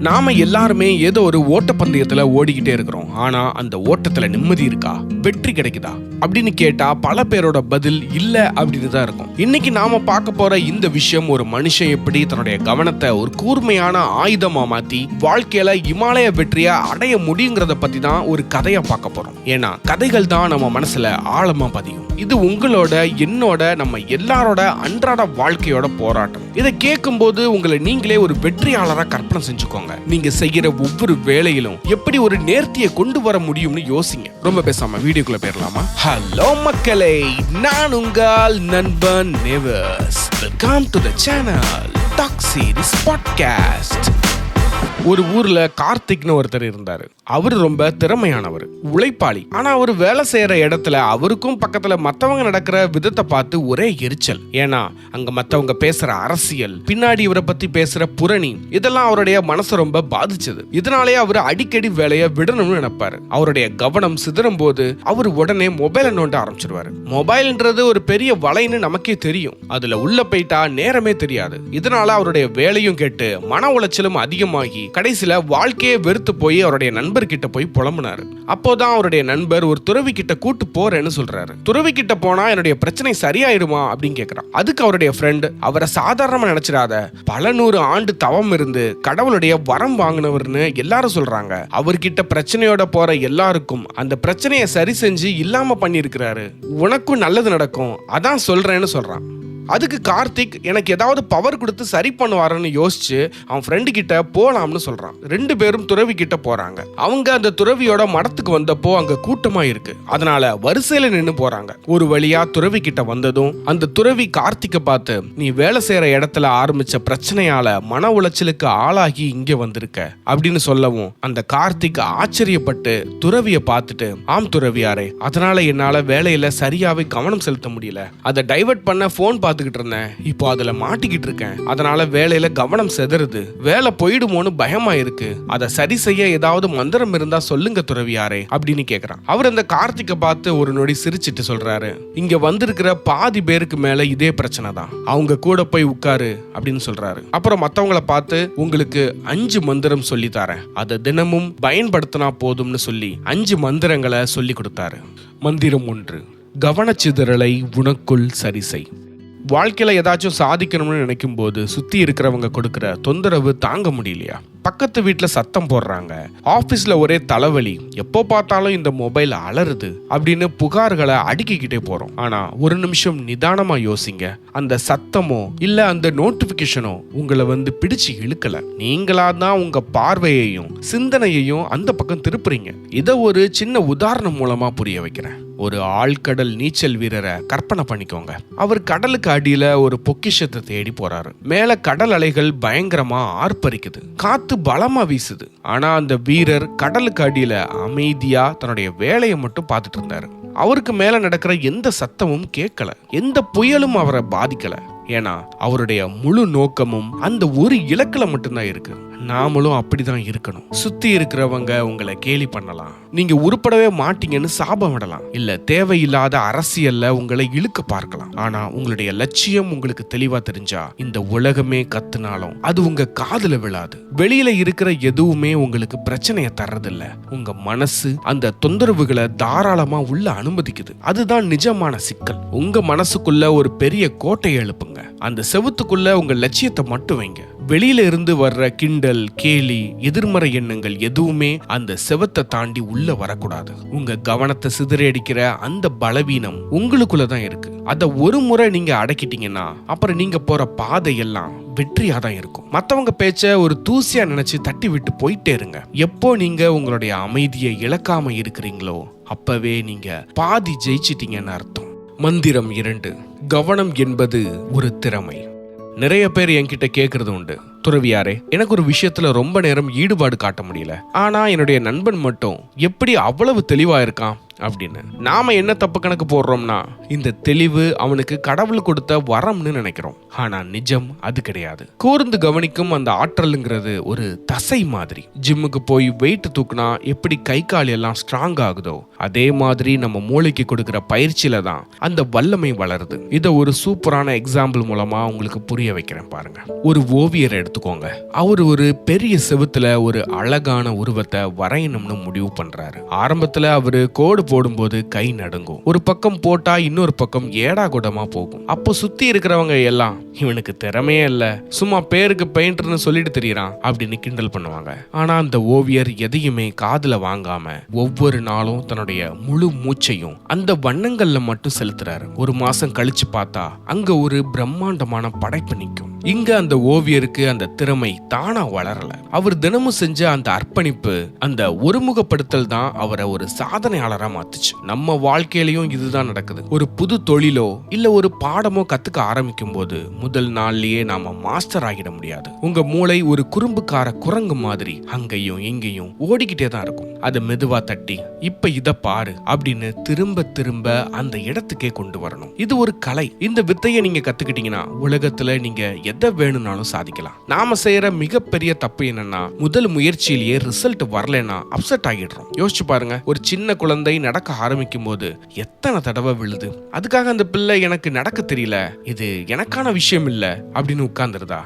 நாம எல்லாருமே ஏதோ ஒரு ஓட்டப்பந்தயத்துல ஓடிக்கிட்டே இருக்கிறோம். ஆனா அந்த ஓட்டத்துல நிம்மதி இருக்கா, வெற்றி கிடைக்குதா அப்படின்னு கேட்டா பல பேரோட பதில் இல்ல அப்படின்னு தான் இருக்கும். இன்னைக்கு நாம பார்க்க போற இந்த விஷயம் ஒரு மனுஷன் எப்படி தன்னுடைய கவனத்தை ஒரு கூர்மையான ஆயுதமா மாத்தி வாழ்க்கையில இமாலய வெற்றியை அடைய முடியுங்கிறத பத்தி தான் ஒரு கதையா பார்க்க போறோம். ஏன்னா கதைகள் தான் நம்ம மனசுல ஆழமா பதியும். இது உங்களோட, என்னோட, நம்ம எல்லாரோட அன்றாட வாழ்க்கையோட போராட்டம். இதை கேட்கும் போது உங்களை நீங்களே ஒரு வெற்றியாளரா கற்பனை செஞ்சுக்கோங்க. நீங்க செய்யற ஒவ்வொரு வேலையிலும் எப்படி ஒரு நேர்த்தியை கொண்டு வர முடியும்னு யோசிங்க. ரொம்ப பேசாம வீடியோக்குள்ள போயிடலாமா? ஹலோ மக்களே, நான் உங்கள் நண்பன் நேவர்ஸ். Welcome to the channel talk series podcast. ஒரு ஊர்ல கார்த்திக்னு ஒருத்தர் இருந்தாரு. அவரு ரொம்ப திறமையானவர், உழைப்பாளி. ஆனா அவர் வேலை செய்யற இடத்துல அவருக்கும் பக்கத்துல மத்தவங்க நடக்கிற விதத்தை பார்த்து ஒரே எரிச்சல். ஏன்னா அங்க மத்தவங்க பேசுற அரசியல், பின்னாடி இவரை பத்தி பேசுற புரணி, இதெல்லாம் அவருடைய மனசை ரொம்ப பாதிச்சது. இதனாலே அவர் அடிக்கடி வேலையை விடணும்னு நினைப்பாரு. அவருடைய கவனம் சிதறும் போது அவர் உடனே மொபைலை நோண்ட ஆரம்பிச்சிருவாரு. மொபைல்ன்றது ஒரு பெரிய வலைன்னு நமக்கே தெரியும். அதுல உள்ள போயிட்டா நேரமே தெரியாது. இதனால அவருடைய வேலையும் கெட்டு மன உளைச்சலும் அதிகமாகி கடைசியில வாழ்க்கையே வெறுத்து போய் அவருடைய நண்பர் கிட்ட போய் புலம்புனாரு. அப்போதான் அவருடைய நண்பர் ஒரு துறவி கிட்ட கூட்டு போறேன்னு சொல்றாரு. துறவி கிட்ட போனா என்னுடைய பிரச்சனை சரியாயிடுமா அப்படின்னு கேக்குறான். அதுக்கு அவருடைய ஃப்ரெண்ட், அவரை சாதாரணமா நினைச்சிடாத, பல 100 ஆண்டு தவம் இருந்து கடவுளுடைய வரம் வாங்கினவர்னு எல்லாரும் சொல்றாங்க. அவர்கிட்ட பிரச்சனையோட போற எல்லாருக்கும் அந்த பிரச்சனையை சரி செஞ்சு இல்லாம பண்ணிருக்கிறாரு. உனக்கும் நல்லது நடக்கும், அதான் சொல்றேன்னு சொல்றான். அதுக்கு கார்த்திக் எனக்கு ஏதாவது பவர் கொடுத்து சரி பண்ணுவாருன்னு யோசிச்சு அவன் ஃப்ரெண்டு கிட்ட போலாம்னு சொல்றான். 2 பேரும் துறவி கிட்ட போறாங்க. அவங்க அந்த துறவியோட மடத்துக்கு வந்தப்போ அங்க கூட்டமா இருக்கு. அதனால வரிசையில நின்னு போறாங்க. ஒரு வழியா துறவி கிட்ட வந்ததும் அந்த துறவி கார்த்திக்க பார்த்து, நீ வேலை செய்யற இடத்துல ஆரம்பிச்ச பிரச்சனையால மன உளைச்சலுக்கு ஆளாகி இங்க வந்திருக்க அப்படின்னு சொல்லவும் அந்த கார்த்திக் ஆச்சரியப்பட்டு துறவிய பார்த்துட்டு, ஆம் துறவியாரே, அதனால என்னால வேலையில சரியாவே கவனம் செலுத்த முடியல. அதை டைவர்ட் பண்ண போன் இருந்தேன். இப்போ அதுல மாட்டிக்கிட்டு இருக்கேன். அதனால வேலையில கவனம் செதறுது. வேலை போயிடுமோன்னு பயமா இருக்கு. அதை சரி செய்ய ஏதாவது மந்திரம் இருந்தா சொல்லுங்க துறவியாரே அப்படின்னு கேக்குறான். அவர் அந்த கார்த்திகை பார்த்து ஒரு நொடி சிரிச்சிட்டு சொல்றாரு, இங்க வந்திருக்கிற பாதி பேருக்கு மேல இதே பிரச்சனை தான். அவங்க கூட போய் உட்காரு அப்படின்னு சொல்றாரு. அப்புறம் மத்தவங்களை பார்த்து, உங்களுக்கு 5 மந்திரம் சொல்லி தரேன், அதை தினமும் பயன்படுத்தினா போதும்னு சொல்லி 5 மந்திரங்களை சொல்லி கொடுத்தாரு. மந்திரம் 1, கவனச்சிதறலை உனக்குள் சரி செய். வாழ்க்கையில ஏதாச்சும் சாதிக்கணும்னு நினைக்கும் போது சுத்தி இருக்கிறவங்க கொடுக்கிற தொந்தரவு தாங்க முடியலையா? பக்கத்து வீட்டுல சத்தம் போடுறாங்க, ஆபீஸ்ல ஒரே தலைவலி, எப்போ பார்த்தாலும் இந்த மொபைல் அலறுது அப்படின்னு புகார்களை அடுக்கிக்கிட்டே போறோம். ஆனா ஒரு நிமிஷம் நிதானமா யோசிங்க. அந்த சத்தமோ இல்ல அந்த நோட்டிபிகேஷனோ உங்களை பிடிச்சு இழுக்கல. நீங்களா தான் உங்க பார்வையையும் சிந்தனையையும் அந்த பக்கம் திருப்புறீங்க. இதை ஒரு சின்ன உதாரணம் மூலமா புரிய வைக்கிறேன். ஒரு ஆழ்கடல் நீச்சல் வீரரை கற்பனை பண்ணிக்கோங்க. அவர் கடலுக்கு அடியில ஒரு பொக்கிஷத்தை தேடி போறாரு. மேல கடல் அலைகள் பயங்கரமா ஆர்ப்பரிக்குது, காத்து பலமா வீசுது. ஆனா அந்த வீரர் கடலுக்கு அடியில அமைதியா தன்னுடைய வேலையை மட்டும் பார்த்துட்டு இருந்தாரு. அவருக்கு மேல நடக்கிற எந்த சத்தமும் கேட்கல, எந்த புயலும் அவரை பாதிக்கல. ஏன்னா அவருடைய முழு நோக்கமும் அந்த ஒரு இலக்குல மட்டும்தான் இருக்கு. நாமளும் அப்படிதான் இருக்கணும். சுத்தி இருக்கிறவங்க உங்களை கேலி பண்ணலாம், நீங்க உருப்படவே மாட்டீங்கன்னு சாபம் விடலாம், இல்ல தேவையில்லாத அரசியல்ல உங்களை இழுக்க பார்க்கலாம். ஆனா உங்களுடைய லட்சியம் உங்களுக்கு தெளிவா தெரிஞ்சா இந்த உலகமே கத்துனாலும் அது உங்க காதுல விழாது. வெளியில இருக்கிற எதுவுமே உங்களுக்கு பிரச்சனையை தர்றதில்ல. உங்க மனசு அந்த தொந்தரவுகளை தாராளமா உள்ள அனுமதிக்குது. அதுதான் நிஜமான சிக்கல். உங்க மனசுக்குள்ள ஒரு பெரிய கோட்டையை எழுப்புங்க. அந்த செவுத்துக்குள்ள உங்க லட்சியத்தை மட்டும் வைங்க. வெளியில இருந்து வர்ற கிண்டல், கேலி, எதிர்மறை எண்ணங்கள் எதுவுமே அந்த செவத்தை தாண்டி உள்ள வரக்கூடாது. உங்க கவனத்தை சிதறடிக்கிற அந்த பலவீனம் உங்களுக்குள்ளதான் இருக்கு. அதை ஒரு முறை நீங்க அடக்கிட்டீங்கன்னா அப்புறம் நீங்க போற பாதையெல்லாம் வெற்றியா தான் இருக்கும். மத்தவங்க பேச்ச ஒரு தூசியா நினைச்சு தட்டி விட்டு போயிட்டே இருங்க. எப்போ நீங்க உங்களுடைய அமைதியை இழக்காம இருக்கிறீங்களோ அப்பவே நீங்க பாதி ஜெயிச்சிட்டீங்கன்னு அர்த்தம். மந்திரம் 2, கவனம் என்பது ஒரு திறமை. நிறைய பேர் என்கிட்ட கேட்கறது உண்டு, துறவியாரே, எனக்கு ஒரு விஷயத்துல ரொம்ப நேரம் ஈடுபாடு காட்ட முடியல, ஆனா என்னுடைய நண்பன் மட்டும் எப்படி அவ்வளவு தெளிவா இருக்கான் அப்படின்னு. நாம என்ன தப்பு கணக்கு போடுறோம்னா இந்த தெளிவு அவனுக்கு கடவுள் கொடுத்த வரம்னு நினைக்கிறோம். ஆனா நிஜம் அது கிடையாது. கூர்ந்து கவனிக்கும் அந்த ஆற்றலுங்கிறது ஒரு தசை மாதிரி. ஜிம்முக்கு போய் வெயிட் தூக்குனா எப்படி கை கால் எல்லாம் ஸ்ட்ராங் ஆகுதோ அதே மாதிரி நம்ம மூளைக்கு கொடுக்கிற பயிற்சியில தான் அந்த வல்லமை வளருது. இதை ஒரு சூப்பரான எக்ஸாம்பிள் மூலமா உங்களுக்கு புரிய வைக்கிறேன் பாருங்க. ஒரு ஓவியரை எடுத்துக்கோங்க. அவர் ஒரு பெரிய செவுத்துல ஒரு அழகான உருவத்தை வரையணும்னு முடிவு பண்றாரு. ஆரம்பத்துல அவரு கோடு போடும்போது கை நடுங்கும். ஒரு பக்கம் போட்டா இன்னொரு பக்கம் ஏடா கூடமா போகும். அப்போ சுத்தி இருக்கிறவங்க எல்லாம் இவனுக்கு திறமையே இல்ல, சும்மா பேருக்கு பெயிண்டர்னு சொல்லிட்டு தெரியறான் அப்படின்னு கிண்டல் பண்ணுவாங்க. ஆனா அந்த ஓவியர் எதையுமே காதுல வாங்காம ஒவ்வொரு நாளும் தன்னுடைய முழு மூச்சையும் அந்த வண்ணங்கள்ல மட்டும் செலுத்துறாரு. ஒரு மாசம் கழிச்சு பார்த்தா அங்க ஒரு பிரம்மாண்டமான படைப்பு நிற்கும். இங்க அந்த ஓவியருக்கு அந்த திறமை தானா வளரல. அவர் தினமும் செஞ்ச அந்த அர்ப்பணிப்பு, அந்த ஒருமுகப்படுத்தல் தான் அவரை ஒரு சாதனையாளரா மாத்துச்சு. நம்ம வாழ்க்கையிலயும் இதுதான் நடக்குது. ஒரு புது தொழிலோ இல்ல ஒரு பாடமோ கத்துக்க ஆரம்பிக்கும் போது முதல் நாள்லயே நாம மாஸ்டர் ஆகிட முடியாது. உங்க மூளை ஒரு குறும்புக்கார குரங்கு மாதிரி அங்கேயும் இங்கேயும் ஓடிக்கிட்டே தான் இருக்கும். அதை மெதுவா தட்டி இப்ப இத பாரு அப்படின்னு திரும்ப திரும்ப அந்த இடத்துக்கே கொண்டு வரணும். இது ஒரு கலை. இந்த வித்தையை நீங்க கத்துக்கிட்டீங்கன்னா உலகத்துல நீங்க எதை வேணும்னாலும் சாதிக்கலாம். நாம செய்யற மிகப்பெரிய தப்பு என்னன்னா முதல் முயற்சியிலேயே ரிசல்ட் வரலன்னா அப்செட் ஆகிடுறோம். யோசிச்சு பாருங்க, ஒரு சின்ன குழந்தை நடக்க ஆரம்பிக்கும் போது எத்தனை தடவை விழுது. அதுக்காக அந்த பிள்ளை எனக்கு நடக்க தெரியல, இது எனக்கான விஷயம் இல்ல அப்படின்னு உட்கார்ந்துருதா?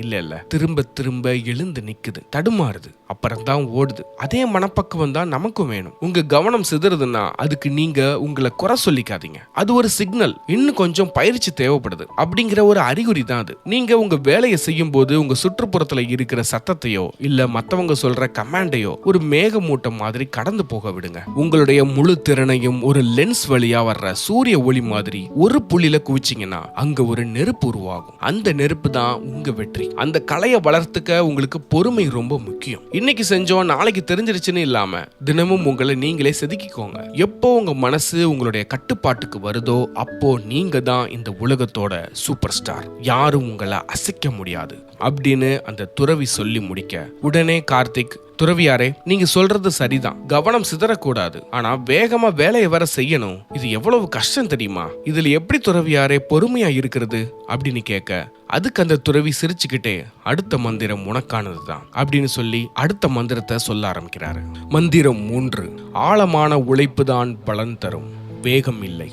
இல்ல, திரும்ப திரும்ப எழுந்து நிக்குது, தடுமாறுது, அப்புறம் தான் ஓடுது. அதே மனப்பக்குவம் தான் நமக்கும் வேணும். உங்க கவனம் சிதறுதுன்னா அதுக்கு நீங்க உங்களை குறை சொல்லிக்காதீங்க. அது ஒரு சிக்னல், இன்னும் கொஞ்சம் பயிற்சி தேவைப்படுது அப்படிங்கிற ஒரு அறிகுறி தான் அது. நீங்க உங்க வேலையை செய்யும் போது உங்க சுற்றுப்புறத்துல இருக்கிற சத்தத்தையோ இல்ல மத்தவங்க சொல்ற கமாண்டையோ ஒரு மேகமூட்டம் மாதிரி கடந்து போக விடுங்க. உங்களுடைய முழு திறனையும் ஒரு லென்ஸ் வழியா வர்ற சூரிய ஒளி மாதிரி ஒரு புள்ளியில குவிச்சிங்கன்னா அங்க ஒரு நெருப்பு உருவாகும். அந்த நெருப்பு தான் உங்க வெற்றி. அந்த கலையை வளர்த்துக்க உங்களுக்கு பொறுமை ரொம்ப முக்கியம். இன்னைக்கு செஞ்சோம் நாளைக்கு தெரிஞ்சிருச்சுன்னு இல்லாம தினமும் உங்களை நீங்களே செதுக்கிக்கோங்க. எப்போ உங்க மனசு உங்களுடைய கட்டுப்பாட்டுக்கு வருதோ அப்போ நீங்க தான் இந்த உலகத்தோட சூப்பர் ஸ்டார். யாரும் உங்களை அசைக்க முடியாது அப்படின்னு அந்த துறவி சொல்லி முடிக்க உடனே கார்த்திக், துறவியாரே, நீங்க சொல்றது சரிதான், கவனம் சிதறக்கூடாது, ஆனா வேகமா வேலையை வர செய்யணும், இது எவ்வளவு கஷ்டம் தெரியுமா, இதுல எப்படி துறவியாரே பொறுமையா இருக்கிறது அப்படின்னு கேட்க அதுக்கு அந்த துறவி சிரிச்சுக்கிட்டே அடுத்த மந்திரம் உனக்கானதுதான் அப்படின்னு சொல்லி அடுத்த மந்திரத்தை சொல்ல ஆரம்பிக்கிறாரு. மந்திரம் 3, ஆழமான உழைப்பு தான் பலன் தரும், வேகம் இல்லை.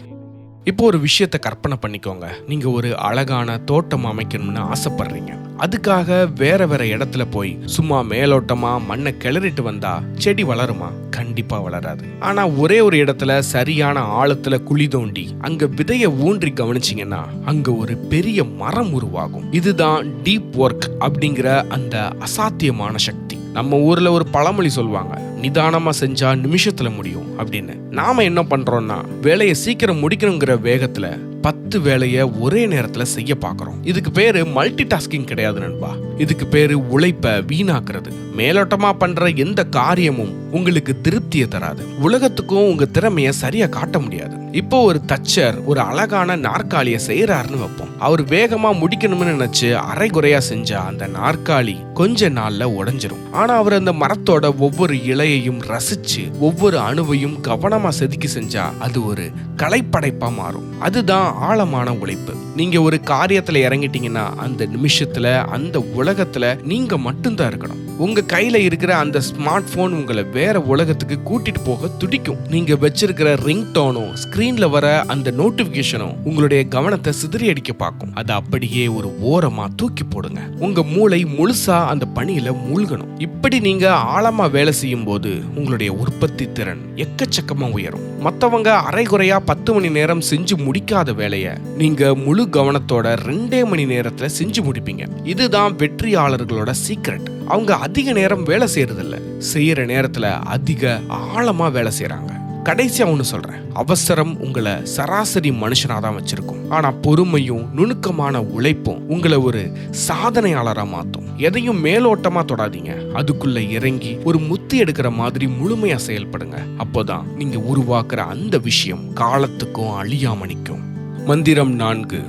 இப்போ ஒரு விஷயத்தை கற்பனை பண்ணிக்கோங்க. நீங்க ஒரு அழகான தோட்டம் அமைக்கணும்னு ஆசைப்படுறீங்க. அதுக்காக வேற வேற இடத்துல போய் சும்மா மேலோட்டமா மண்ணை கிளறிட்டு வந்தா செடி வளருமா? கண்டிப்பா வளராது. ஆனா ஒரே ஒரு இடத்துல சரியான ஆழத்துல குழி தோண்டி அங்க விதைய ஊன்றி கவனிச்சீங்கன்னா அங்க ஒரு பெரிய மரம் உருவாகும். இதுதான் டீப் ஒர்க் அப்படிங்கிற அந்த அசாத்தியமான சக்தி. நம்ம ஊர்ல ஒரு பழமொழி சொல்லுவாங்க, நிதானமா செஞ்சா நிமிஷத்துல முடியும் அப்படின்னு. நாம என்ன பண்றோம்னா வேலையை சீக்கிரம் முடிக்கணுங்கிற வேகத்துல 10 வேலையை ஒரே நேரத்துல செய்ய பாக்குறோம். இதுக்கு பேரு மல்டி டாஸ்கிங் கிடையாது நண்பா. இதுக்கு பேரு உழைப்ப வீணாக்குறது. மேலோட்டமா பண்ற எந்த காரியமும் உங்களுக்கு திருப்தியை தராது. உலகத்துக்கும் உங்க திறமைய சரியா காட்ட முடியாது. இப்போ ஒரு தச்சர் ஒரு அழகான நாற்காலியை செய்யறாருன்னு வைப்போம். அவர் வேகமா முடிக்கணும்னு நினைச்சு அரைகுறையா செஞ்சா அந்த நாற்காலி கொஞ்ச நாள்ல உடைஞ்சிரும். ஆனா அவர் அந்த மரத்தோட ஒவ்வொரு இலையையும் ரசிச்சு ஒவ்வொரு அணுவையும் கவனமா செதுக்கி செஞ்சா அது ஒரு கலைப்படைப்பா மாறும். அதுதான் ஆழமான உழைப்பு. நீங்க ஒரு காரியத்துல இறங்கிட்டீங்கன்னா அந்த நிமிஷத்துல அந்த உலகத்துல நீங்க மட்டும்தான் இருக்கணும். உங்க கையில இருக்கிற அந்த ஸ்மார்ட் போன் உங்களை வேற உலகத்துக்கு கூட்டிட்டு போக துடிக்கும். நீங்க வச்சிருக்கிற ரிங் டோனும் ஸ்கிரீன்ல வர அந்த நோட்டிபிகேஷனும் உங்களுடைய கவனத்தை சிதறி அடிக்க பார்க்கும். அதை அப்படியே ஒரு ஓரமா தூக்கி போடுங்க. உங்க மூளை முழுசா அந்த பணியில மூழ்கணும். இப்படி நீங்க ஆழமா வேலை செய்யும் போது உங்களுடைய உற்பத்தி திறன் எக்கச்சக்கமா உயரும். மத்தவங்க அரைகுறையா 10 மணி நேரம் செஞ்சு முடிக்காத வேலைய நீங்க முழு கவனத்தோட 2 மணி நேரத்துல செஞ்சு முடிப்பீங்க. இதுதான் வெற்றியாளர்களோட சீக்ரெட். அவங்க அதிக நேரம் வேலை செய்யறதில்ல, செய்யற நேரத்துல அதிக ஆழமா வேலை செய்யறாங்க. கடைசியா ஒண்ணு சொல்றேன், அவசரம் உங்களை சராசரி மனுஷனாதான் வச்சிருக்கும். ஆனா பொறுமையும் நுணுக்கமான உழைப்பும் உங்களை ஒரு சாதனையாளரா மாத்தும். எதையும் மேலோட்டமா தொடாதீங்க, அதுக்குள்ள இறங்கி ஒரு முத்தி எடுக்கிற மாதிரி முழுமையா செயல்படுங்க. அப்போதான் நீங்க உருவாக்குற அந்த விஷயம் காலத்துக்கும் அழியாம நிற்கும். மந்திரம் 4,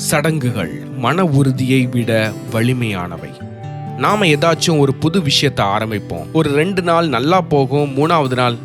சடங்குகள் மன உறுதியை விட வலிமையானவை. நாம ஏதாச்சும் ஒரு புது விஷயத்தை ஆரம்பிப்போம். ஒரு 2 நாள் நல்லா போகும், 3ஆவது நாள்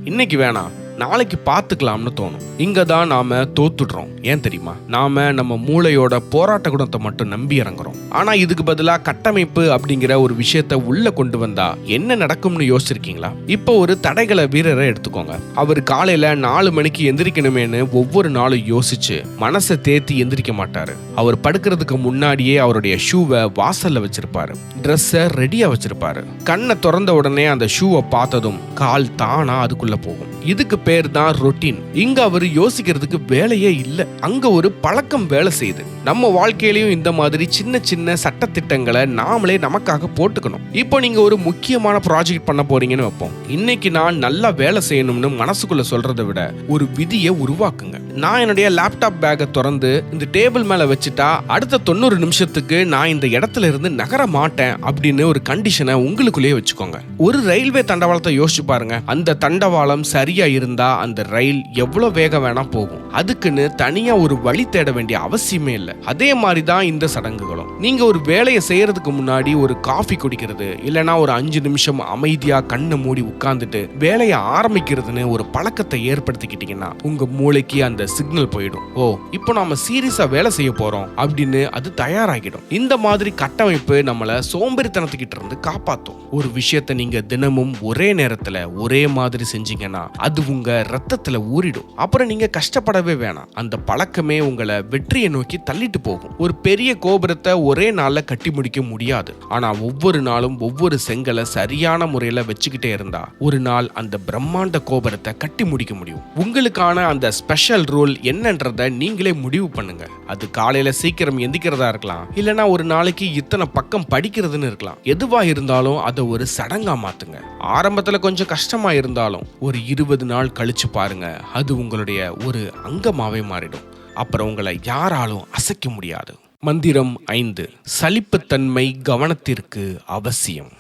இன்னைக்கு வேணாம், நாளைக்கு பார்த்துக்கலாம்னு தோணும். இங்க தான் நாம தோத்துடுறோம். ஏன் தெரியுமா? நாம நம்ம மூளையோட போராட்ட குணத்தை மட்டும் நம்பி இறங்குறோம். ஆனா இதுக்கு பதிலா கட்டமைப்பு அப்படிங்கிற ஒரு விஷயத்த உள்ள கொண்டு வந்தா என்ன நடக்கும்னு யோசிச்சிருக்கீங்களா? இப்போ ஒரு தடகள வீரரை எடுத்துக்கோங்க. அவர் காலையில 4 மணிக்கு எந்திரிக்கணுமேனு ஒவ்வொரு நாளும் யோசிச்சு மனசை தேத்தி எந்திரிக்க மாட்டாரு. அவர் படுக்கிறதுக்கு முன்னாடியே அவருடைய ஷூவை வாசல்ல வச்சிருப்பாரு, ட்ரெஸ்ஸை ரெடியா வச்சிருப்பாரு. கண்ணை திறந்த உடனே அந்த ஷூவை பார்த்ததும் கால் தானா அதுக்குள்ள போகும். இதுக்கு பேர் தான் ரொட்டீன். இங்க அவர் யோசிக்கிறதுக்கு வேலையே இல்லை, அங்க ஒரு பழக்கம் வேலை செய்யுது. நம்ம வாழ்க்கையிலையும் இந்த மாதிரி சின்ன சின்ன சட்டத்திட்டங்களை நாமளே நமக்காக போட்டுக்கணும். இப்போ நீங்க ஒரு முக்கியமான ப்ராஜெக்ட் பண்ண போறீங்கன்னு வைப்போம். இன்னைக்கு நான் நல்லா வேலை செய்யணும்னு மனசுக்குள்ள சொல்றதை விட ஒரு விதியை உருவாக்குங்க. நான் என்னுடைய லேப்டாப் பேக்கை திறந்து இந்த டேபிள் மேல வச்சுட்டா அடுத்த 90 நிமிஷத்துக்கு நான் இந்த இடத்துல இருந்து நகர மாட்டேன் அப்படின்னு ஒரு கண்டிஷனை உங்களுக்குள்ளேயே வச்சுக்கோங்க. ஒரு ரயில்வே தண்டவாளத்தை யோசிச்சு பாருங்க. அந்த தண்டவாளம் சரியா இருந்தா அந்த ரயில் எவ்வளவு வேகம் வேணா போகும். அதுக்குன்னு தனியா ஒரு வழி தேட வேண்டிய அவசியமே இல்லை. அதே மாதிரி தான் இந்த சடங்குகளும். நீங்க ஒரு வேலையை செய்யறதுக்கு முன்னாடி ஒரு காஃபி குடிக்கிறது, இல்லைன்னா ஒரு 5 நிமிஷம் அமைதியா கண்ணை மூடி உட்கார்ந்துட்டு வேலையை ஆரம்பிக்கிறதுன்னு ஒரு பழக்கத்தை ஏற்படுத்திக்கிட்டீங்கன்னா உங்க மூளைக்கு அந்த சிக்னல் போயிடும். ஓ, இப்போ நாம சீரியஸா வேலை செய்ய போறோம் அப்படின்னு அது தயாராகிடும். இந்த மாதிரி கட்டமைப்பு நம்மள சோம்பேறித்தனத்துக்கிட்ட இருந்து காப்பாத்தும். ஒரு விஷயத்தை நீங்க தினமும் ஒரே நேரத்துல ஒரே மாதிரி செஞ்சீங்கன்னா அது உங்க ரத்தத்துல ஊறிடும். அப்புறம் நீங்க கஷ்டப்படவே வேணாம். அந்த பழக்கமே உங்களை வெற்றியை நோக்கி தள்ளிட்டு போகும். ஒரு பெரிய கோபுரத்தை ஒரே நாள்ல கட்டி முடிக்க முடியாது. ஆனா ஒவ்வொரு நாளும் ஒவ்வொரு செங்கலை சரியான முறையில வச்சுக்கிட்டே இருந்தா ஒரு நாள் அந்த பிரம்மாண்ட கோபுரத்தை கட்டி முடிக்க முடியும். உங்களுக்கான அந்த ஸ்பெஷல் ரூல் என்னன்றத நீங்களே முடிவு பண்ணுங்க. அது காலையில சீக்கிரம் எந்திக்கிறதா இருக்கலாம், இல்லனா ஒரு நாளைக்கு இத்தனை பக்கம் படிக்கிறதுன்னு இருக்கலாம். எதுவா இருந்தாலும் அதை ஒரு சடங்கா மாத்துங்க. ஆரம்பத்துல கொஞ்சம் கஷ்டமா இருந்தாலும் ஒரு 20 நாள் கழிச்சு பாருங்க, அது உங்களுடைய ஒரு அங்கமாவே மாறிடும். அப்புறம் உங்களை யாராலும் அசைக்க முடியாது. மந்திரம் 5. சலிப்புத்தன்மை கவனத்திற்கு அவசியம்.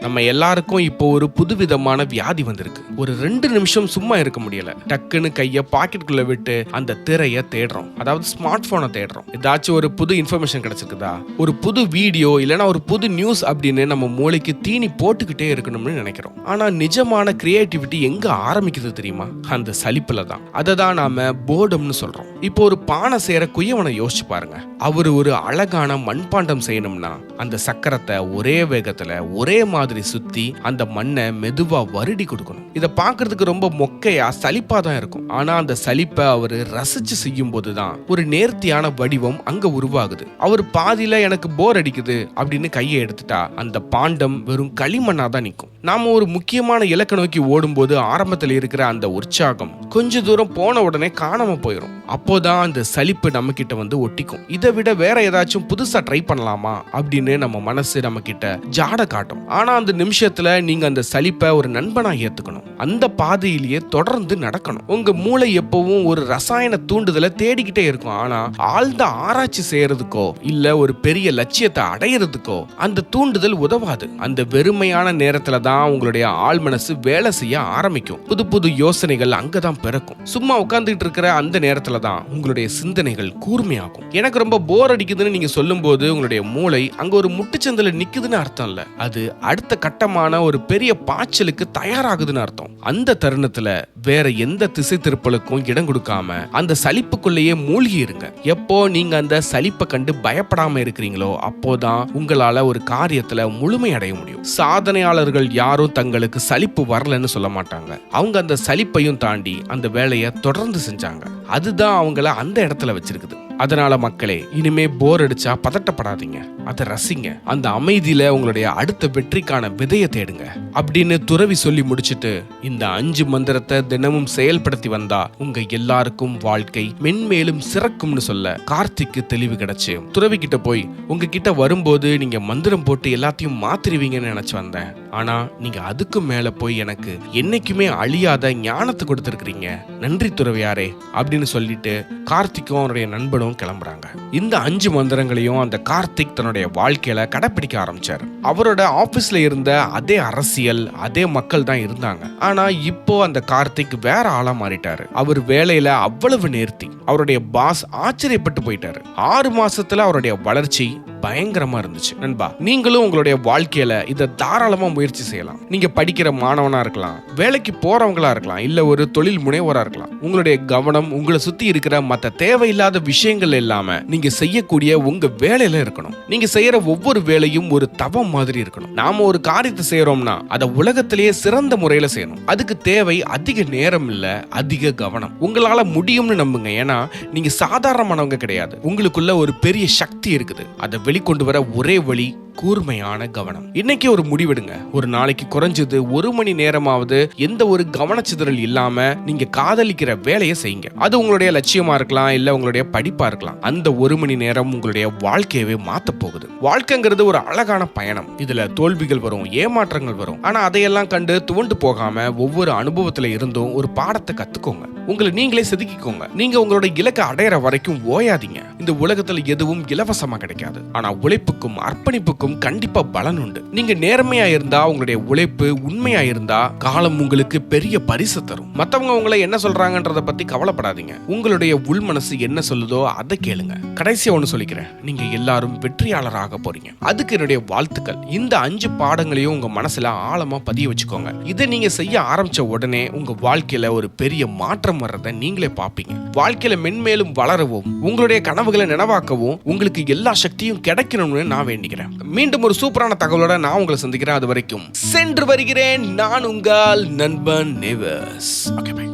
நம்ம எல்லாருக்கும் இப்போ ஒரு புதுவிதமான வியாதி வந்திருக்கு. ஒரு 2 நிமிஷம் சும்மா இருக்க முடியல. டக்குன்னு கைய பாக்கெட்டுக்குள்ள விட்டு அந்த திரைய தேடுறோம், அதாவது ஸ்மார்ட் போனை தேடுறோம். ஏதாச்சும் ஒரு புது இன்ஃபர்மேஷன் கிடைச்சிருக்குதா, ஒரு புது வீடியோ இல்லைன்னா ஒரு புது நியூஸ் அப்படின்னு நம்ம மூளைக்கு தீனி போட்டுக்கிட்டே இருக்கணும்னு நினைக்கிறோம். ஆனா நிஜமான கிரியேட்டிவிட்டி எங்க ஆரம்பிக்குது தெரியுமா? அந்த சலிப்புல தான். அதை தான் நாம போர்டம்னு சொல்றோம். இப்போ ஒரு பானை செய்யற குயவனை யோசிச்சு பாருங்க. அவரு ஒரு அழகான மண்பாண்டம் செய்யணும்னா அந்த சக்கரத்தை ஒரே வேகத்துல ஒரே மாதிரி சுத்தி அந்த மண்ணை மெதுவா வருடி கொடுக்கணும். இத பாக்குறதுக்கு ரொம்ப மொக்கையா சலிப்பா தான் இருக்கும். ஆனா அந்த சலிப்பை அவரு ரசிச்சு செய்யும் போதுதான் ஒரு நேர்த்தியான வடிவம் அங்க உருவாகுது. அவர் பாதியில எனக்கு போர் அடிக்குது அப்படின்னு கையை எடுத்துட்டா அந்த பாண்டம் வெறும் களிமண்ணா தான் நிற்கும். நாம ஒரு முக்கியமான இலக்கை நோக்கி ஓடும் போது ஆரம்பத்தில் இருக்கிற அந்த உற்சாகம் கொஞ்ச தூரம் போன உடனே காணாம போயிடும். அப்போதான் அந்த சலிப்பு நம்ம கிட்ட வந்து ஒட்டிக்கும். இதை விட வேற ஏதாச்சும் புதுசா ட்ரை பண்ணலாமா அப்படின்னு நம்ம மனசு நம்ம கிட்ட ஜாட காட்டும். ஆனா அந்த நிமிஷத்துல நீங்க அந்த சலிப்பை ஒரு நண்பனா ஏத்துக்கணும். அந்த பாதையிலேயே தொடர்ந்து நடக்கணும். உங்க மூளை எப்பவும் ஒரு ரசாயன தூண்டுதலை தேடிக்கிட்டே இருக்கும். ஆனா ஆழ்ந்த ஆராய்ச்சி செய்யறதுக்கோ இல்ல ஒரு பெரிய லட்சியத்தை அடையிறதுக்கோ அந்த தூண்டுதல் உதவாது. அந்த வெறுமையான நேரத்துல தான் உங்களுடைய ஆழ் மனசு வேலை செய்ய ஆரம்பிக்கும். புது புது யோசனைகள் அங்கதான் பிறக்கும். சும்மா உட்கார்ந்துட்டு இருக்கிற அந்த நேரத்துல தான் உங்களுடைய சிந்தனைகள் கூர்மையாகும். எனக்கு ரொம்ப போர் அடிக்குதுன்னு நீங்க சொல்லும் போது உங்களுடைய மூளை அங்க ஒரு முட்டுச்சந்தில நிக்குதுன்னு அர்த்தம் இல்ல, அது அடுத்த கட்டமான ஒரு பெரிய பாய்ச்சலுக்கு தயாராகுதுன்னு அர்த்தம். அந்த தருணத்துல வேற எந்த திசை திருப்பலுக்கும் இடம் கொடுக்காம அந்த சலிப்புக்குள்ளேயே மூழ்கி இருங்க. எப்போ நீங்க அந்த சலிப்பை கண்டு பயப்படாம இருக்கிறீங்களோ அப்போதான் உங்களால ஒரு காரியத்துல முழுமை அடைய முடியும். சாதனையாளர்கள் யாரும் தங்களுக்கு சலிப்பு வரலன்னு சொல்ல மாட்டாங்க. அவங்க அந்த சலிப்பையும் தாண்டி அந்த வேலையை தொடர்ந்து செஞ்சாங்க. அதுதான் அவங்கள அந்த இடத்துல வச்சிருக்குது. அதனால மக்களே, இனிமே போர் அடிச்சா பதட்டப்படாதீங்க, அதை ரசிங்க. அந்த அமைதியில உங்களுடைய அடுத்த வெற்றிக்கான விதையை தேடுங்க அப்படின்னு துறவி சொல்லி முடிச்சுட்டு இந்த 5 மந்திரத்தை தினமும் செயல்படுத்தி வந்தா உங்க எல்லாருக்கும் வாழ்க்கை மென்மேலும் சிறக்கும்னு சொல்ல கார்த்திக்கு தெளிவு கிடைச்சு துறவி கிட்ட போய் உங்ககிட்ட வரும்போது நீங்க மந்திரம் போட்டு எல்லாத்தையும் மாத்திருவீங்கன்னு நினைச்சு வந்தேன். ஆனா நீங்க அதுக்கு மேல போய் எனக்கு என்னைக்குமே அழியாத ஞானத்தை கொடுத்திருக்கிறீங்க, நன்றி துறவியாரே அப்படின்னு சொல்லிட்டு கார்த்திக்கும் அவருடைய நண்பனும் கிளம்புறாங்க. இந்த 5 மந்திரங்களையும் அந்த கார்த்திக் தன்னுடைய வாழ்க்கையில கடைப்பிடிக்க ஆரம்பிச்சாரு. அவரோட ஆபீஸ்ல இருந்த அதே அரசியல் அதே மக்கள் தான் இருந்தாங்க. ஆனா இப்போ அந்த கார்த்திக் வேற ஆளா மாறிட்டாரு. அவர் வேலையில அவ்வளவு நேர்த்தி. அவருடைய பாஸ் ஆச்சரியப்பட்டு போயிட்டாரு. 6 மாசத்துல அவருடைய வளர்ச்சி பயங்கரமா இருந்துச்சு. நண்பா, நீங்களும் உங்களுடைய வாழ்க்கையில இதை தாராளமா முயற்சி செய்யலாம். நீங்க படிக்கிற மாணவனா இருக்கலாம், வேலைக்கு போறவங்களா இருக்கலாம், இல்ல ஒரு தொழில் முனைவோரா இருக்கலாம். உங்களுடைய கவனம் உங்களை சுத்தி இருக்கிற மத்த தேவையில்லாத விஷயங்கள் இல்லாம நீங்க செய்யக்கூடிய உங்க வேலையில இருக்கணும். நீங்க செய்யற ஒவ்வொரு வேலையும் ஒரு தவம் மாதிரி இருக்கணும். நாம ஒரு காரியத்தை செய்யறோம்னா அதை உலகத்திலேயே சிறந்த முறையில செய்யணும். அதுக்கு தேவை அதிக நேரம் இல்ல, அதிக கவனம். உங்களால முடியும்னு நம்புங்க. ஏன்னா நீங்க சாதாரணமானவங்க கிடையாது. உங்களுக்குள்ள ஒரு பெரிய சக்தி இருக்குது. அதை வெளிக்கொண்டு வர ஒரே வழி கூர்மையான கவனம். இன்னைக்கு ஒரு முடிவெடுங்க. ஒரு நாளைக்கு குறைஞ்சது 1 மணி நேரமாவது எந்த ஒரு கவனச்சிதறல் இல்லாம நீங்க காதலிக்கிற வேலையை செய்யுங்க. அது உங்களுடைய லட்சியமா இருக்கலாம், இல்ல உங்களுடைய படிப்பா இருக்கலாம். அந்த 1 மணி நேரம் உங்களுடைய வாழ்க்கையவே மாத்த போகுது. வாழ்க்கைங்கிறது ஒரு அழகான பயணம். இதுல தோல்விகள் வரும், ஏமாற்றங்கள் வரும். ஆனா அதையெல்லாம் கண்டு துவண்டு போகாம ஒவ்வொரு அனுபவத்துல இருந்தும் ஒரு பாடத்தை கத்துக்கோங்க. உங்களை நீங்களே செதுக்கிக்கோங்க. நீங்க உங்களோட இலக்கை அடையிற வரைக்கும் ஓயாதீங்க. இந்த உலகத்துல எதுவும் இலவசமா கிடைக்காது. ஆனா உழைப்புக்கும் அர்ப்பணிப்புக்கும் கண்டிப்பா பலன் உண்டு. நீங்க நேர்மையா இருந்தா, உங்களுடைய உழைப்பு உண்மையா இருந்தா, காலம் உங்களுக்கு பெரிய பரிசு தரும். மத்தவங்க உங்களை என்ன சொல்றாங்கன்றத பத்தி கவலைப்படாதீங்க. உங்களுடைய உள் மனசு என்ன சொல்லுதோ அதை கேளுங்க. கடைசியா ஒண்ணு சொல்லிக்கிறேன், நீங்க எல்லாரும் வெற்றியாளராக போறீங்க. அதுக்கு என்னுடைய வாழ்த்துக்கள். இந்த 5 பாடங்களையும் உங்க மனசுல ஆழமா பதிய வச்சுக்கோங்க. இதை நீங்க செய்ய ஆரம்பிச்ச உடனே உங்க வாழ்க்கையில ஒரு பெரிய மாற்றம் வர்றதை நீங்களே பாப்பீங்க. வாழ்க்கையில மென்மேலும் வளரவும், உங்களுடைய கனவுகளை நினைவாக்கவும் உங்களுக்கு எல்லா சக்தியும் கிடைக்கணும்னு நான் வேண்டிக்கிறேன். மீண்டும் ஒரு சூப்பரான தகவலோட நான் உங்களை சந்திக்கிறேன். அது வரைக்கும் சென்று வருகிறேன். நான் உங்கள் நண்பன் நேவர்ஸ். Okay, by.